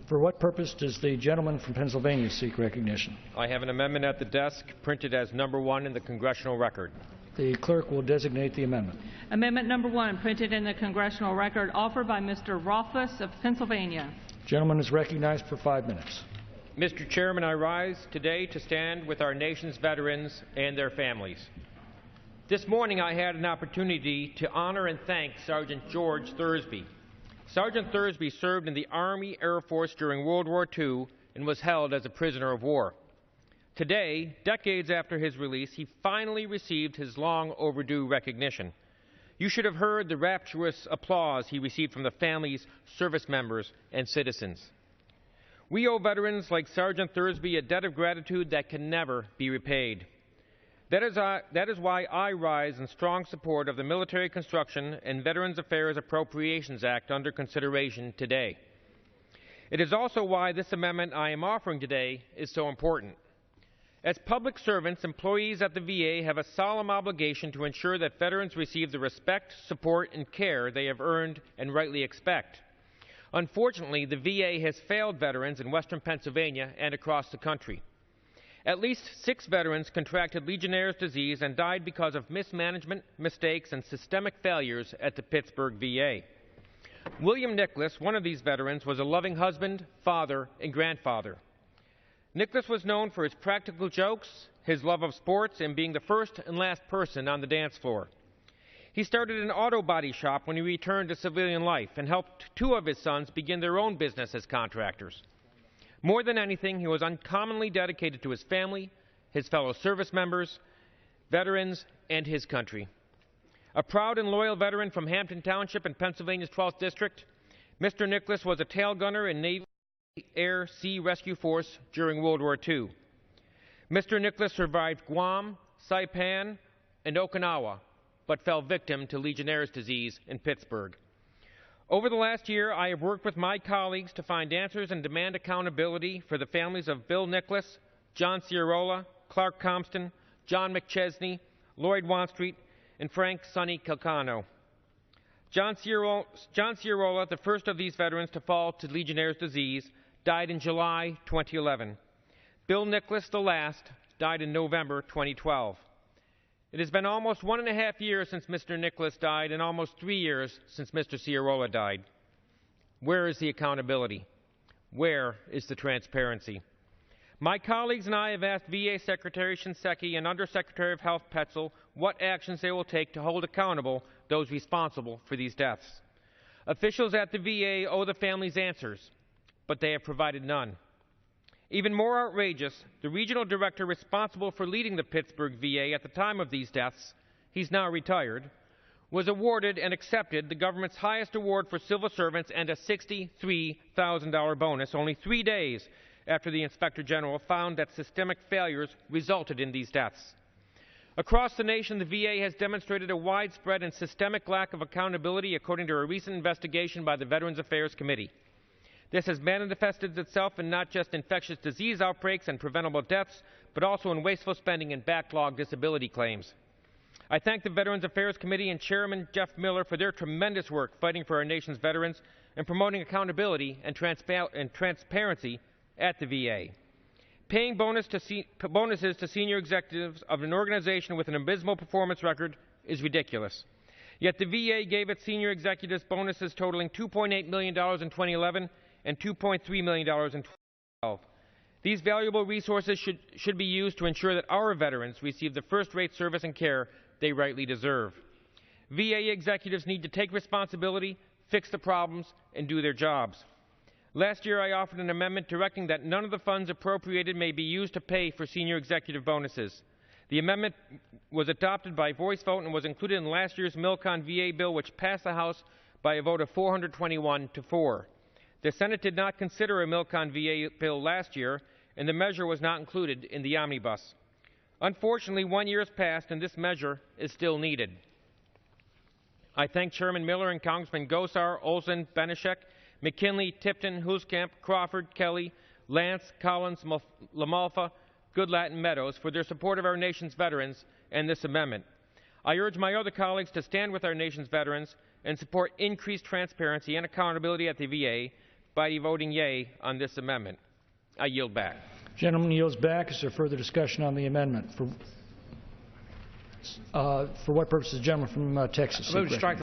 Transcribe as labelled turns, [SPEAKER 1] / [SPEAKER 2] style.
[SPEAKER 1] For what purpose does the gentleman from Pennsylvania seek recognition?
[SPEAKER 2] I have an amendment at the desk printed as number 1 in the congressional record.
[SPEAKER 1] The clerk will designate the amendment.
[SPEAKER 3] Amendment number 1, printed in the congressional record, offered by Mr. Rothfuss of Pennsylvania.
[SPEAKER 1] Gentleman is recognized for 5 minutes.
[SPEAKER 2] Mr. Chairman, I rise today to stand with our nation's veterans and their families. This morning I had an opportunity to honor and thank Sergeant George Thursby. Sergeant Thursby served in the Army Air Force during World War II and was held as a prisoner of war. Today, decades after his release, he finally received his long overdue recognition. You should have heard the rapturous applause he received from the families, service members, and citizens. We owe veterans like Sergeant Thursby a debt of gratitude that can never be repaid. That is why I rise in strong support of the Military Construction and Veterans Affairs Appropriations Act under consideration today. It is also why this amendment I am offering today is so important. As public servants, employees at the VA have a solemn obligation to ensure that veterans receive the respect, support, and care they have earned and rightly expect. Unfortunately, the VA has failed veterans in Western Pennsylvania and across the country. At least 6 veterans contracted Legionnaire's disease and died because of mismanagement, mistakes, and systemic failures at the Pittsburgh VA. William Nicholas, one of these veterans, was a loving husband, father, and grandfather. Nicholas was known for his practical jokes, his love of sports, and being the first and last person on the dance floor. He started an auto body shop when he returned to civilian life and helped 2 of his sons begin their own business as contractors. More than anything, he was uncommonly dedicated to his family, his fellow service members, veterans, and his country. A proud and loyal veteran from Hampton Township in Pennsylvania's 12th District, Mr. Nicholas was a tail gunner in Navy Air Sea Rescue Force during World War II. Mr. Nicholas survived Guam, Saipan, and Okinawa, but fell victim to Legionnaire's disease in Pittsburgh. Over the last year, I have worked with my colleagues to find answers and demand accountability for the families of Bill Nicholas, John Ciarola, Clark Compton, John McChesney, Lloyd Wanstreet, and Frank Sonny Calcano. John Ciarola, the first of these veterans to fall to Legionnaire's disease, died in July 2011. Bill Nicholas, the last, died in November 2012. It has been almost 1.5 years since Mr. Nicholas died and almost 3 years since Mr. Ciarola died. Where is the accountability? Where is the transparency? My colleagues and I have asked VA Secretary Shinseki and Undersecretary of Health Petzel what actions they will take to hold accountable those responsible for these deaths. Officials at the VA owe the families answers, but they have provided none. Even more outrageous, the regional director responsible for leading the Pittsburgh VA at the time of these deaths, he's now retired, was awarded and accepted the government's highest award for civil servants and a $63,000 bonus only 3 days after the Inspector General found that systemic failures resulted in these deaths. Across the nation, the VA has demonstrated a widespread and systemic lack of accountability according to a recent investigation by the Veterans Affairs Committee. This has manifested itself in not just infectious disease outbreaks and preventable deaths, but also in wasteful spending and backlogged disability claims. I thank the Veterans Affairs Committee and Chairman Jeff Miller for their tremendous work fighting for our nation's veterans and promoting accountability and transparency at the VA. Paying bonuses to senior executives of an organization with an abysmal performance record is ridiculous. Yet the VA gave its senior executives bonuses totaling $2.8 million in 2011 and $2.3 million in 2012. These valuable resources should be used to ensure that our veterans receive the first-rate service and care they rightly deserve. VA executives need to take responsibility, fix the problems, and do their jobs. Last year, I offered an amendment directing that none of the funds appropriated may be used to pay for senior executive bonuses. The amendment was adopted by voice vote and was included in last year's Milcon VA bill, which passed the House by a vote of 421 to 4. The Senate did not consider a Milcon VA bill last year, and the measure was not included in the omnibus. Unfortunately, 1 year has passed, and this measure is still needed. I thank Chairman Miller and Congressman Gosar, Olson, Benishek, McKinley, Tipton, Huskamp, Crawford, Kelly, Lance, Collins, LaMalfa, Goodlatte, and Meadows for their support of our nation's veterans and this amendment. I urge my other colleagues to stand with our nation's veterans and support increased transparency and accountability at the VA, by voting yea on this amendment. I yield back.
[SPEAKER 1] Gentleman yields back. Is there further discussion on the amendment? For what purpose is the gentleman from Texas?
[SPEAKER 4] I move to strike